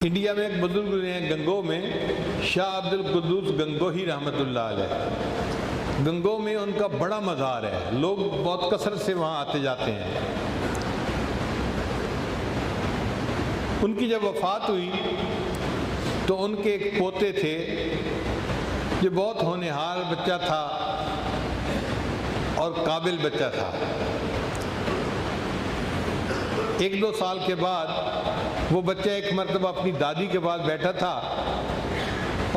India में एक बुजुर्ग हैं गंगो में, शाह अब्दुल कुद्दूस गंगोही रहमतुल्लाह अलैह। गंगो में उनका बड़ा मज़ार है, लोग बहुत कसरत से वहाँ आते जाते हैं। उनकी जब वफ़ात हुई तो उनके एक पोते थे जो बहुत होनहार बच्चा था और काबिल बच्चा था। 1-2 साल के बाद वो बच्चा एक मरतबा अपनी दादी के पास बैठा था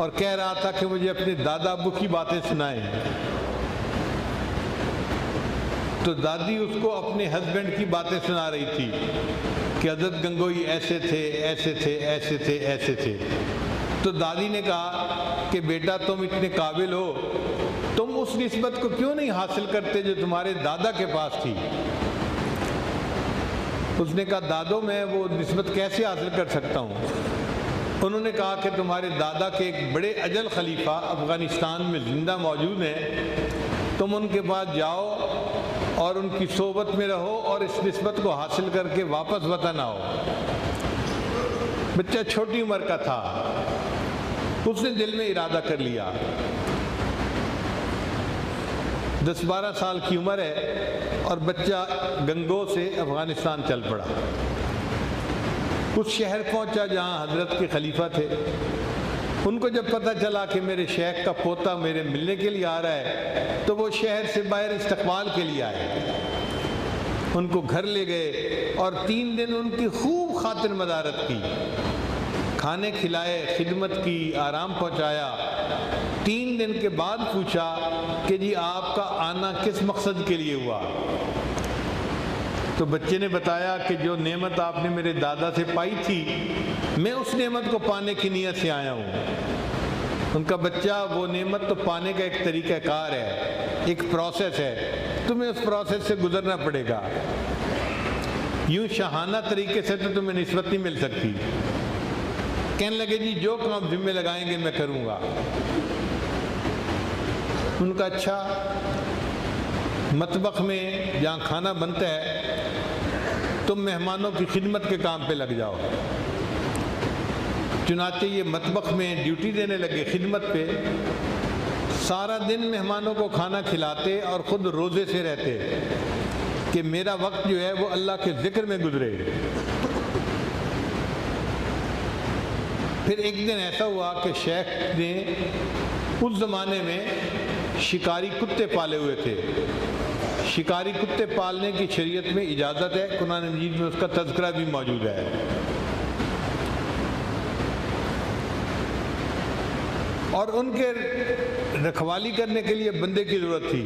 और कह रहा था कि मुझे अपने दादा अब्बू की बातें सुनाएं। तो दादी उसको अपने हस्बैंड की बातें सुना रही थी कि हज़रत गंगोही ऐसे थे, ऐसे थे, ऐसे थे, ऐसे थे। तो दादी ने कहा कि बेटा तुम इतने काबिल हो, तुम उस निस्बत को क्यों नहीं हासिल करते जो तुम्हारे दादा के पास थी। उसने कहा दादो मैं वो निस्बत कैसे हासिल कर सकता हूँ। उन्होंने कहा कि तुम्हारे दादा के एक बड़े अजल खलीफा अफ़गानिस्तान में ज़िंदा मौजूद हैं, तुम उनके पास जाओ और उनकी सोबत में रहो और इस निस्बत को हासिल करके वापस वतन आओ। बच्चा छोटी उम्र का था, उसने दिल में इरादा कर लिया। 10-12 साल की उम्र है और बच्चा गंगो से अफ़गानिस्तान चल पड़ा। उस शहर पहुंचा जहां हज़रत के खलीफा थे। उनको जब पता चला कि मेरे शेख का पोता मेरे मिलने के लिए आ रहा है तो वो शहर से बाहर इस्तकबाल के लिए आए। उनको घर ले गए और 3 दिन उनकी खूब खातिर मदारत की, खाने खिलाए, खिदमत की, आराम पहुंचाया। 3 दिन के बाद पूछा कि जी आपका आना किस मकसद के लिए हुआ। तो बच्चे ने बताया कि जो नेमत आपने मेरे दादा से पाई थी, मैं उस नेमत को पाने की नीयत से आया हूँ। उनका बच्चा वो नेमत तो पाने का एक तरीक़ाकार है, एक प्रोसेस है, तुम्हें उस प्रोसेस से गुजरना पड़ेगा। यूँ शाहाना तरीके से तो तुम्हें निस्बत नहीं मिल सकती। कहने लगे जी जो काम जिम्मे लगाएंगे मैं करूँगा। उनका अच्छा, मतबख में जहाँ खाना बनता है तुम मेहमानों की खिदमत के काम पे लग जाओ। चुनाचे ये मतबख में ड्यूटी देने लगे खिदमत पे। सारा दिन मेहमानों को खाना खिलाते और ख़ुद रोज़े से रहते कि मेरा वक्त जो है वो अल्लाह के ज़िक्र में गुजरे। फिर एक दिन ऐसा हुआ कि शेख ने उस ज़माने में शिकारी कुत्ते पाले हुए थे। शिकारी कुत्ते पालने की शरीयत में इजाज़त है, कुरान मजीद में उसका तज़किरा भी मौजूद है। और उनके रखवाली करने के लिए बंदे की ज़रूरत थी।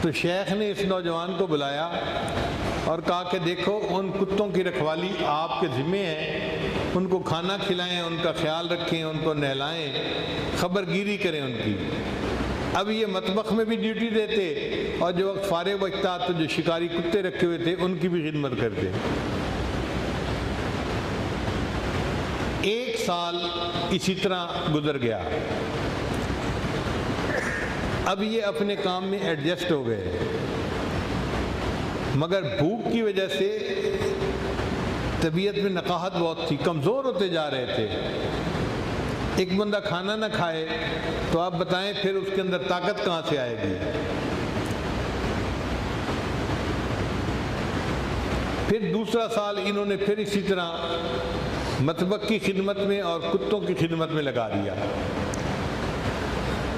तो शेख ने इस नौजवान को बुलाया और कहा कि देखो उन कुत्तों की रखवाली आपके ज़िम्मे है, उनको खाना खिलाएं, उनका ख्याल रखें, उनको नहलाएं, खबरगिरी करें उनकी। अब ये मतबख में भी ड्यूटी देते और जो वक्त फारिग बचता तो जो शिकारी कुत्ते रखे हुए थे उनकी भी खिदमत करते। 1 साल इसी तरह गुजर गया। अब ये अपने काम में एडजस्ट हो गए, मगर भूख की वजह से तबीयत में नकाहत बहुत थी, कमज़ोर होते जा रहे थे। एक बंदा खाना ना खाए तो आप बताएं फिर उसके अंदर ताकत कहाँ से आएगी। फिर दूसरा साल इन्होंने फिर इसी तरह मतबख की खिदमत में और कुत्तों की खिदमत में लगा दिया,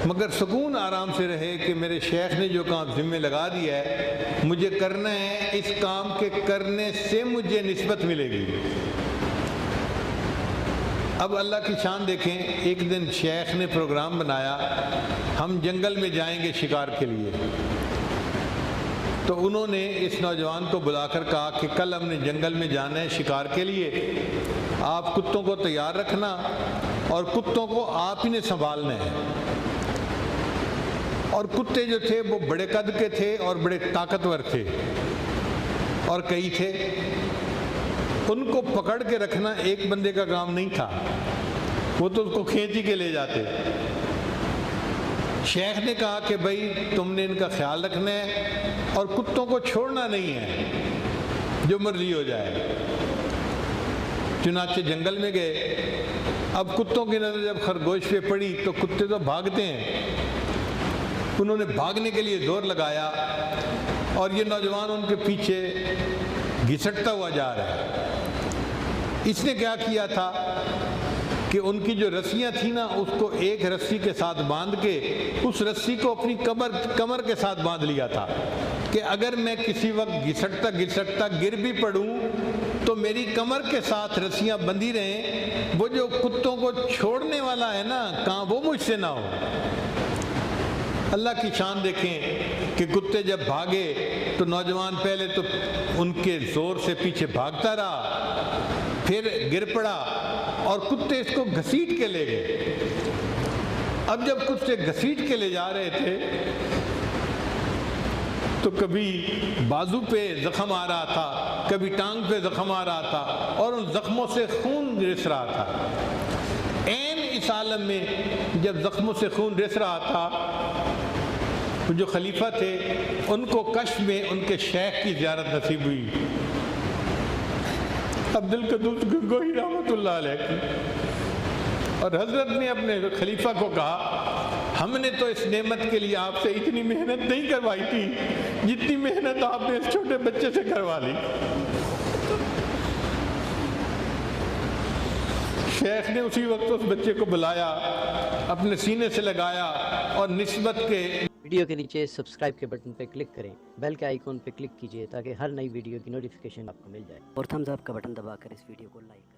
मगर सुकून आराम से रहे कि मेरे शेख ने जो काम जिम्मे लगा दिया है मुझे करना है, इस काम के करने से मुझे निस्बत मिलेगी। अब अल्लाह की शान देखें, एक दिन शेख ने प्रोग्राम बनाया हम जंगल में जाएंगे शिकार के लिए। तो उन्होंने इस नौजवान को बुलाकर कहा कि कल हमने जंगल में जाना है शिकार के लिए, आप कुत्तों को तैयार रखना और कुत्तों को आप ही ने संभालना है। और कुत्ते जो थे वो बड़े कद के थे और बड़े ताकतवर थे और कई थे। उनको पकड़ के रखना एक बंदे का काम नहीं था, वो तो उसको खींच ही के ले जाते। शेख ने कहा कि भाई तुमने इनका ख्याल रखना है और कुत्तों को छोड़ना नहीं है, जो मर्जी हो जाए। चुनाचे जंगल में गए। अब कुत्तों की नज़र जब खरगोश पे पड़ी तो कुत्ते तो भागते हैं। उन्होंने भागने के लिए जोर लगाया और ये नौजवान उनके पीछे घिसटता हुआ जा रहा है। इसने क्या किया था कि उनकी जो रस्सियाँ थी ना, उसको एक रस्सी के साथ बांध के उस रस्सी को अपनी कमर के साथ बांध लिया था कि अगर मैं किसी वक्त घिसटता घिसटता गिर भी पड़ूं तो मेरी कमर के साथ रस्सियाँ बंधी रहें, वो जो कुत्तों को छोड़ने वाला है ना, कहाँ वो मुझसे ना हो। अल्लाह की शान देखें कि कुत्ते जब भागे तो नौजवान पहले तो उनके जोर से पीछे भागता रहा, फिर गिर पड़ा और कुत्ते इसको घसीट के ले गए। अब जब कुत्ते घसीट के ले जा रहे थे तो कभी बाजू पे जख्म आ रहा था, कभी टांग पे जख्म आ रहा था और उन जख्मों से खून रिस रहा था। ऐन इस आलम में जब जख्मों से खून रिस रहा था तो जो खलीफा थे उनको कश्फ में उनके शेख की ज़ियारत नसीब हुई, अब्दुल कद्दूस गंगोही रहमतुल्लाह अलैह की। और हजरत ने अपने खलीफा को कहा, हमने तो इस नेमत के लिए आपसे इतनी मेहनत नहीं करवाई थी जितनी मेहनत आपने इस छोटे बच्चे से करवा ली। शेख ने उसी वक्त उस बच्चे को बुलाया, अपने सीने से लगाया और निस्बत के वीडियो के नीचे सब्सक्राइब के बटन पर क्लिक करें, बेल के आइकॉन पर क्लिक कीजिए ताकि हर नई वीडियो की नोटिफिकेशन आपको मिल जाए और थम्स अप का बटन दबाकर इस वीडियो को लाइक करें।